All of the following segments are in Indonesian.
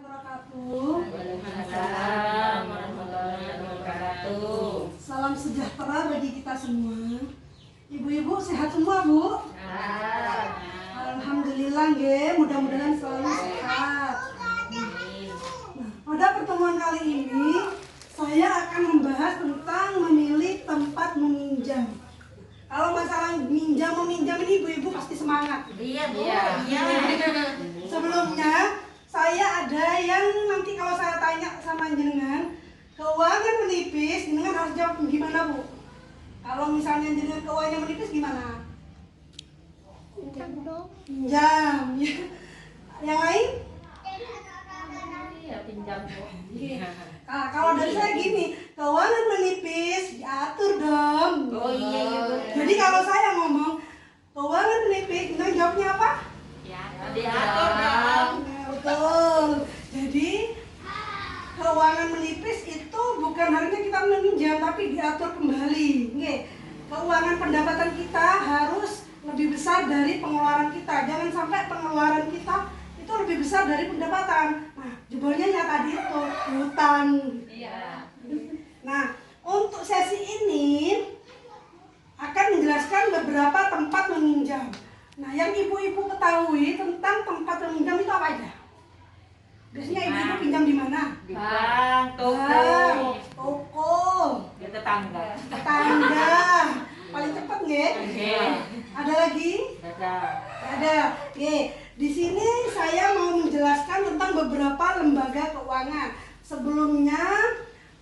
wabarakatuh. Waalaikumsalam warahmatullahi wabarakatuh. Salam sejahtera bagi kita semua. Ibu-ibu sehat semua, Bu? Sehat. Alhamdulillah, nggih. Mudah-mudahan selalu sehat. Nah, pada pertemuan kali ini saya akan membahas tentang memilih tempat meminjam. Kalau masalah meminjam ini ibu-ibu pasti semangat. Iya, Bu. Iya. Sebelumnya saya ada yang nanti kalau saya tanya sama jenengan keuangan menipis, jenengan harus jawab gimana, Bu? Kalau misalnya jenengan keuangannya menipis gimana? Pinjam dong. Pinjam. Yang lain? Iya, pinjam, Bu. Nah, kalau dari saya gini, keuangan menipis diatur dong. Oh iya, Bu. Jadi kalau saya ngomong keuangan menipis, jenengan jawabnya apa? Ya, diatur dong. Nah, betul. Jadi keuangan menipis itu bukan hanya kita meminjam tapi diatur kembali. Nggih. Keuangan pendapatan kita harus lebih besar dari pengeluaran kita. Jangan sampai pengeluaran kita itu lebih besar dari pendapatan. Nah, jebolnya ya tadi itu hutang. Iya. Nah, untuk sesi ini akan menjelaskan beberapa tempat meminjam. Nah, yang ibu-ibu ketahui tentang tempat meminjam itu apa aja? Biasanya ibu-ibu pinjam di mana? Di bank, toko, Bank, toko, di tetangga. tetangga. Paling cepat nggih? Iya. Ada lagi? Dadah. Ada. Oke, di sini saya mau menjelaskan tentang beberapa lembaga keuangan. Sebelumnya,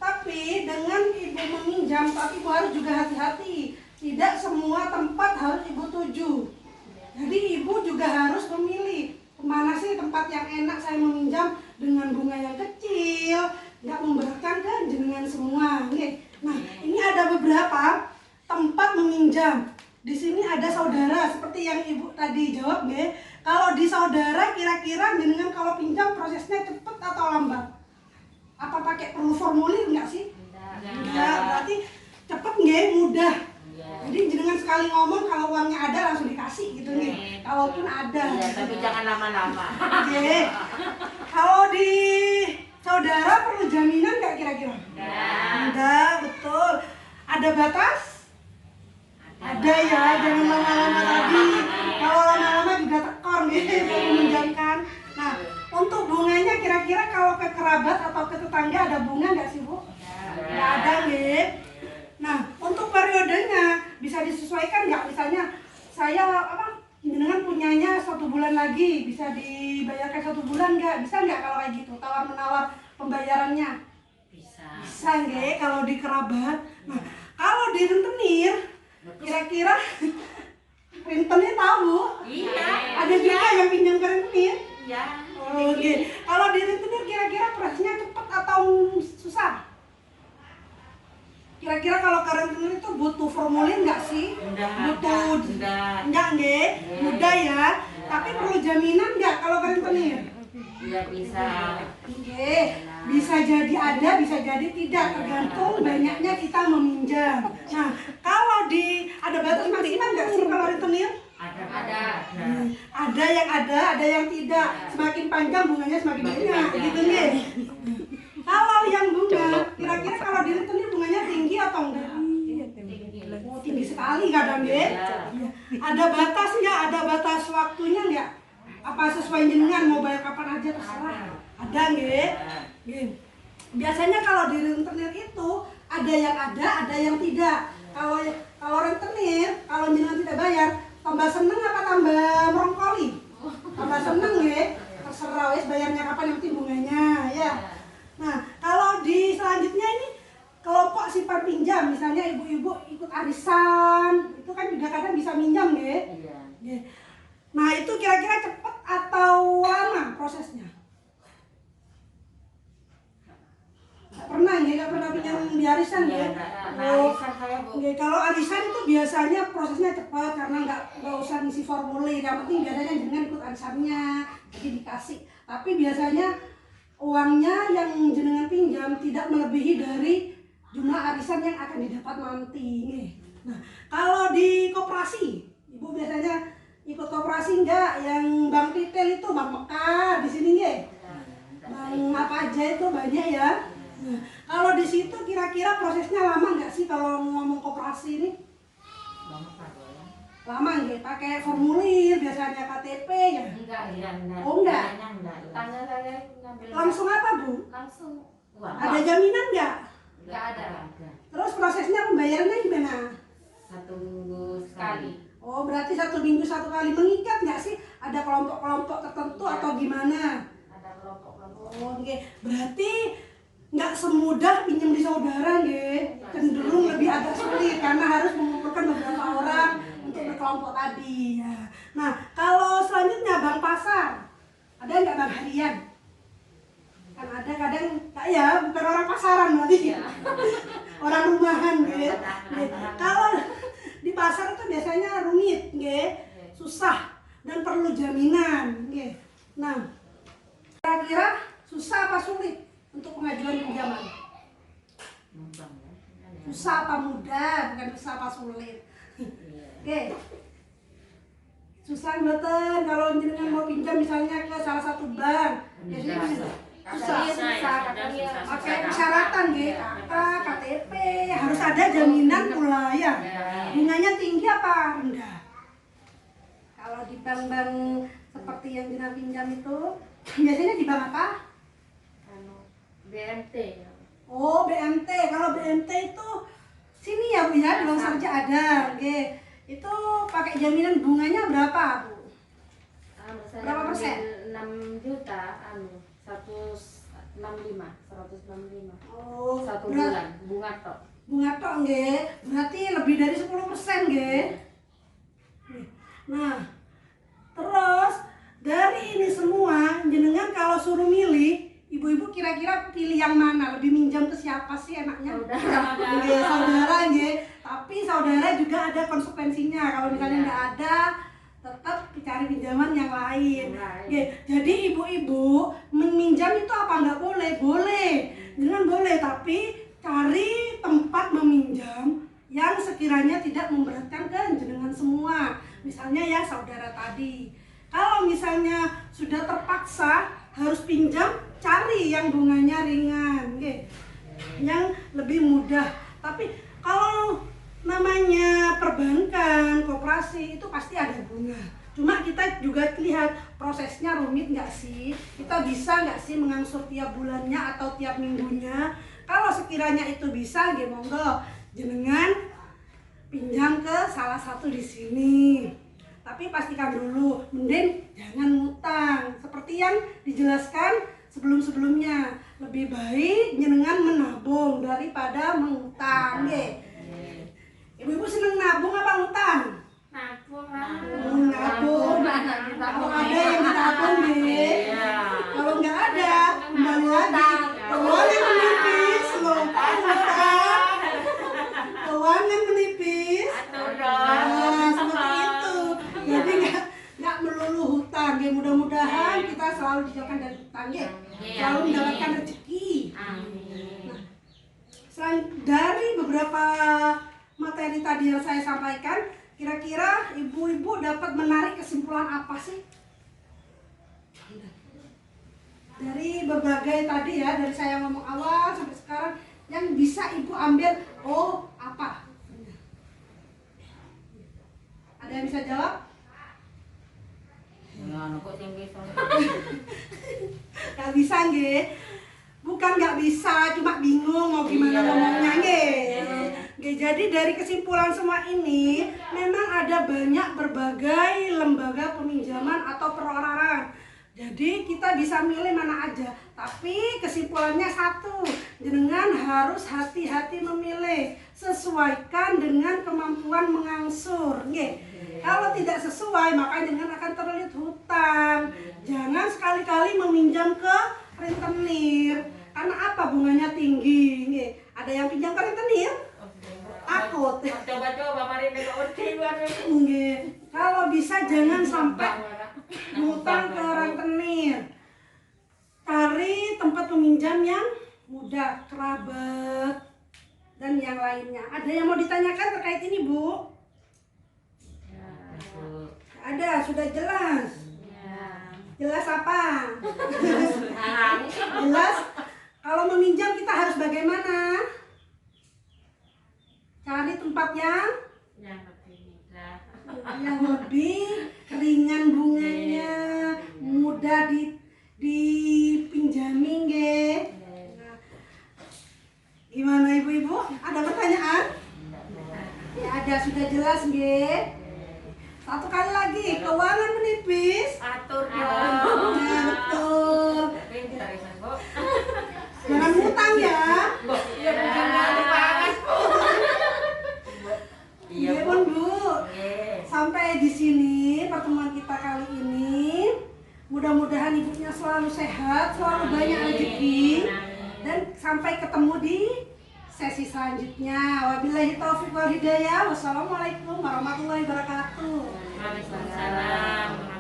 tapi dengan ibu meminjam, tapi ibu harus juga hati-hati. Tidak semua tempat harus ibu tuju. Jadi ibu juga harus memilih kemana sih tempat yang enak saya meminjam dengan bunga yang kecil, nggak memberatkan kan jenengan semua. Nih, nah ini ada beberapa tempat meminjam. Di sini ada saudara seperti yang ibu tadi jawab, nggih. Kalau di saudara kira-kira jenengan kalau pinjam prosesnya cepat atau lambat? Apa pakai perlu formulir nggak sih? Enggak, berarti cepet nggih, mudah. Jadi jenengan sekali ngomong kalau uangnya ada langsung dikasih gitu nih. Kalaupun ada. Iya, tapi jangan lama-lama. Oke. Kalau di saudara perlu jaminan nggak kira-kira? Enggak, betul. Ada batas? Ada ya, jangan lama-lama tadi. Kalau lama-lama juga tekor gitu meminjamkan. Nah, untuk bunganya kira-kira kalau ke kerabat atau ke tetangga ada bunga nggak sih, Bu? Nggak ada, nggih. Nah, untuk periodenya bisa disesuaikan nggak? Misalnya saya jenengan punyanya 1 bulan lagi, bisa dibayarkan 1 bulan nggak? Bisa nggak kalau kayak gitu? Tawar-menawar pembayarannya? Bisa nggih kalau di kerabat. Nah, kalau di rentenir, kira-kira rentenir tahu? Iya. Ada juga yang pinjam ke rentenir? Iya. Oke. Kalau di rentenir kira-kira prosesnya cepat atau susah? Kira-kira kalau ke rentenir itu butuh formulir nggak sih? Butuh. Enggak nggih, mudah ya. Tapi perlu jaminan nggak kalau ke rentenir? Iya, bisa. Oke, bisa jadi ada, bisa jadi tidak, tergantung banyaknya kita meminjam. Nah, kalau ada batas maksimal nggak sih kalau rentenir? Ada. Ada yang ada yang tidak. Semakin panjang bunganya semakin banyak, gitu nih. Kalau yang bunga, kira-kira kalau di rentenir bunganya tinggi atau enggak? Oh, tinggi sekali kadang ya. Ada batas nggak? Ada batas waktunya nggak? Apa sesuai jenengan mau bayar kapan aja terserah? Ada nggih? Biasanya kalau di rentenir itu ada yang tidak. Kalau rentenir, kalau jenengan tidak bayar, tambah seneng apa tambah merongkoli? Tambah seneng nggih. Terserah wes bayarnya kapan yang penting bunganya ya. Nah, kalau di selanjutnya ini kelompok simpan pinjam, misalnya ibu-ibu ikut arisan, itu kan juga kadang bisa minjam nggih. Iya. Nah, itu kira-kira cepat atau lama prosesnya? Pernah nggih, nggak pernah pinjam di arisan ya? Kalau arisan itu biasanya prosesnya cepat karena nggak usah ngisi formulir, yang penting biasanya jenengan ikut arisannya, jadi dikasih. Tapi biasanya uangnya yang jenengan pinjam tidak melebihi dari jumlah arisan yang akan didapat nanti. Nah, kalau di koperasi, ibu biasanya ikut koperasi enggak? Yang bank retail itu Bank Mekar di sini nggih. Bank yang apa aja itu banyak ya. Nah, kalau di situ kira-kira prosesnya lama nggak sih kalau ngomong koperasi ini? Lama nggak? Pakai formulir biasanya KTP ya? Enggak. Oh, enggak? Kayaknya enggak. Tanya saya ngambil. Langsung apa Bu? Langsung. Wah, Ada jaminan nggak? enggak ada. Terus prosesnya pembayarannya gimana? 1 minggu sekali. Oh berarti 1 minggu 1 kali. Mengikat nggak sih? Ada kelompok-kelompok tertentu atau gimana? Ada kelompok-kelompok. Oh oke. Berarti nggak semudah pinjam di saudara nggih. Cenderung lebih agak sulit karena harus mengumpulkan beberapa orang untuk berkelompok tadi ya. Nah kalau selanjutnya bank pasar, ada nggak bank harian? Kan ada kadang nggak ya, bukan orang pasaran berarti. Orang rumahan gitu. Kalau di pasar itu biasanya rumit nggih, susah dan perlu jaminan nggih. Nah, kira-kira susah apa sulit untuk pengajuan pinjaman? Susah apa mudah, bukan susah apa sulit. Oke. Susah mboten kalau jenengan mau pinjam misalnya ke salah satu bank. Biasanya susah. Pakai persyaratan nggih, KK, KTP, harus ada jaminan pula ya. Bunganya tinggi apa rendah? Kalau di bank-bank seperti yang jenengan pinjam itu, biasanya di bank apa? BMT. Oh, BMT. Kalau BMT itu sini ya Bu ya, di Bang Sarja ada. Oke. Itu pakai jaminan bunganya berapa, Bu? Berapa persen? 6 juta, 165. Oh, 1 bulan, bunga tok. Bunga tok nggih. Berarti lebih dari 10% nggih. Nah, terus dari ini semua jenengan kalau suruh milih, ibu-ibu kira-kira pilih yang mana? Lebih minjam ke siapa sih enaknya? Nggih, saudara nggih. Tapi saudara juga ada konsekuensinya. Kalau misalnya nggak ada, tetap cari pinjaman yang lain. Nggih. Jadi ibu-ibu meminjam itu apa nggak boleh? Boleh. Jangan boleh, tapi cari tempat meminjam yang sekiranya tidak memberatkan ke jenengan semua. Misalnya ya saudara tadi. Kalau misalnya sudah terpaksa harus pinjam, cari yang bunganya ringan, nggih. Yang lebih mudah. Tapi kalau namanya perbankan, koperasi itu pasti ada bunga. Cuma kita juga lihat prosesnya rumit nggak sih? Kita bisa nggak sih mengangsur tiap bulannya atau tiap minggunya? Kalau sekiranya itu bisa, nggih monggo jenengan pinjam ke salah satu di sini. Tapi pastikan dulu, mending jangan ngutang. Seperti yang dijelaskan sebelum-sebelumnya, lebih baik jenengan menabung daripada mengutang, nggih. Ibu-ibu seneng nabung apa ngutang? Nabung. Nabung. Kalau ada yang ditabung nggih. Kalau nggak ada, kembali lagi. Keuangan menipis, loh. Keuangan menipis. Nah, seperti itu. Jadi nggak melulu hutang. Ya, mudah-mudahan kita selalu dijauhkan dari hutang, ya. Selalu mendapatkan rezeki. Nah, selain dari beberapa materi tadi yang saya sampaikan, kira-kira ibu-ibu dapat menarik kesimpulan apa sih? Dari berbagai tadi ya, dari saya ngomong awal sampai sekarang, yang bisa ibu ambil, oh apa? Ada yang bisa jawab? Gak bisa nggih. Bukan nggak bisa, cuma bingung mau gimana ngomongnya nggih. Oke, jadi dari kesimpulan semua ini, memang ada banyak berbagai lembaga peminjaman atau perorangan. Jadi kita bisa milih mana aja, tapi kesimpulannya satu, jenengan harus hati-hati memilih, sesuaikan dengan kemampuan mengangsur. Nggih. Kalau tidak sesuai, maka jenengan akan terlilit hutang. Jangan sekali-kali meminjam ke rentenir, karena apa? Bunganya tinggi. Nggih. Ada yang pinjam ke rentenir? Takut. Coba-coba mari nek wedi Nggih. Kalau bisa jangan sampai ngutang ke rentenir. Cari tempat peminjam yang mudah, kerabat dan yang lainnya. Ada yang mau ditanyakan terkait ini, Bu? Ada, sudah jelas. Jelas apa? Nah, Jelas. Kalau meminjam kita harus bagaimana? Cari tempat yang lebih ringan bunganya, mudah dipinjami nggih. Gimana ibu-ibu? Ada pertanyaan? Ya ada, sudah jelas nggih. Satu kali lagi, keuangan menipis. Atur Ya dong. betul. Pintar ya, Bu. Jangan ngutang ya. Iya, bukan banget, Bu. Iya, Iya Bu. pun Bu. Iya. Sampai di sini pertemuan kita kali ini. Mudah-mudahan ibunya selalu sehat, selalu banyak rezeki, dan sampai ketemu di sesi selanjutnya. Wabillahi taufiq wal hidayah. Wassalamualaikum warahmatullahi wabarakatuh. Waalaikumsalam.